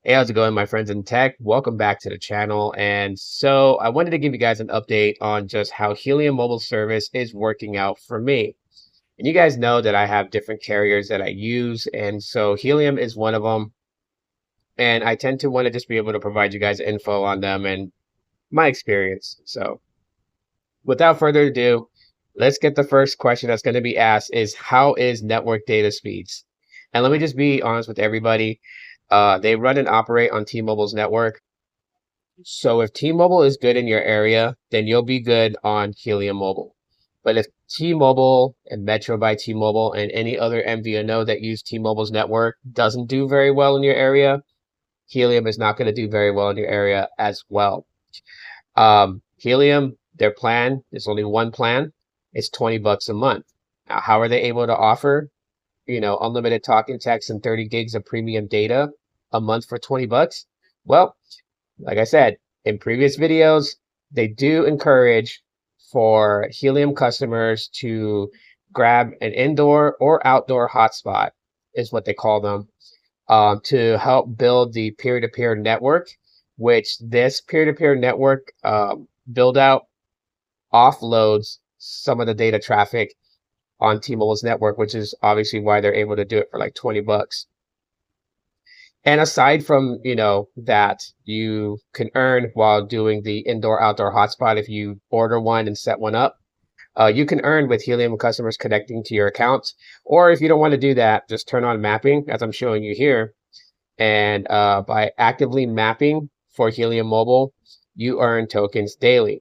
Hey, how's it going, my friends in tech? Welcome back to the channel. And so I wanted to give you guys an update on just how Helium mobile service is working out for me. And you guys know that I have different carriers that I use, and so Helium is one of them. And I tend to want to just be able to provide you guys info on them and my experience. So without further ado, let's get the first question that's going to be asked is how is network data speeds? And let me just be honest with everybody. They run and operate on T-Mobile's network. So if T-Mobile is good in your area, then you'll be good on Helium Mobile. But if T-Mobile and Metro by T-Mobile and any other MVNO that use T-Mobile's network doesn't do very well in your area, Helium is not going to do very well in your area as well. Helium, their plan, there's only one plan. It's $20 a month. Now, how are they able to offer, unlimited talking, text, and 30 gigs of premium data a month for $20? Well, like I said, in previous videos, they do encourage for Helium customers to grab an indoor or outdoor hotspot, is what they call them, to help build the peer-to-peer network, which this peer-to-peer network build out offloads some of the data traffic on T-Mobile's network, which is obviously why they're able to do it for like $20. And aside from, that you can earn while doing the indoor-outdoor hotspot, if you order one and set one up, you can earn with Helium customers connecting to your account. Or if you don't want to do that, just turn on mapping, as I'm showing you here. And by actively mapping for Helium Mobile, you earn tokens daily.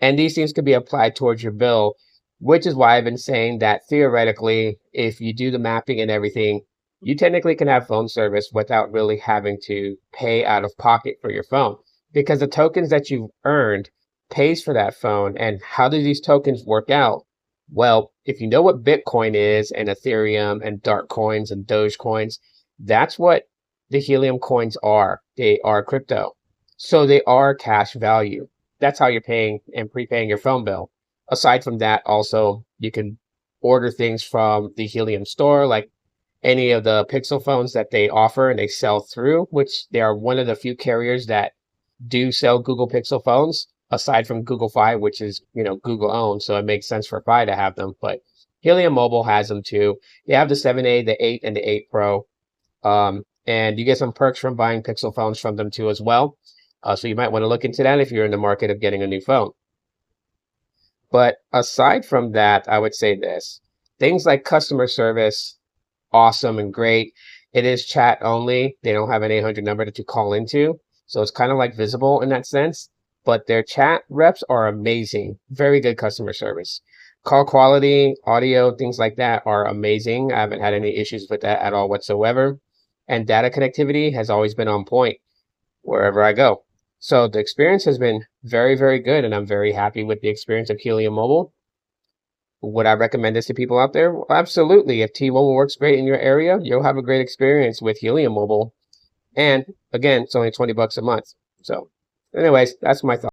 And these things could be applied towards your bill, which is why I've been saying that theoretically, if you do the mapping and everything, you technically can have phone service without really having to pay out of pocket for your phone, because the tokens that you've earned pays for that phone. And how do these tokens work out? Well, if you know what Bitcoin is and Ethereum and dark coins and Doge coins, that's what the Helium coins are. They are crypto. So they are cash value. That's how you're paying and prepaying your phone bill. Aside from that, also, you can order things from the Helium store, like any of the Pixel phones that they offer and they sell through, which they are one of the few carriers that do sell Google Pixel phones, aside from Google Fi, which is, Google owned. So it makes sense for Fi to have them. But Helium Mobile has them too. They have the 7A, the 8, and the 8 Pro. And you get some perks from buying Pixel phones from them too as well. So you might want to look into that if you're in the market of getting a new phone. But aside from that, I would say this. Things like customer service, awesome and great. It is chat only. They don't have an 800 number that you call into. So it's kind of like Visible in that sense. But their chat reps are amazing. Very good customer service. Call quality, audio, things like that are amazing. I haven't had any issues with that at all whatsoever. And data connectivity has always been on point wherever I go. So the experience has been very, very good, and I'm very happy with the experience of Helium Mobile. Would I recommend this to people out there? Well, absolutely. If T-Mobile works great in your area, you'll have a great experience with Helium Mobile. And again, it's only $20 a month. So anyways, that's my thought.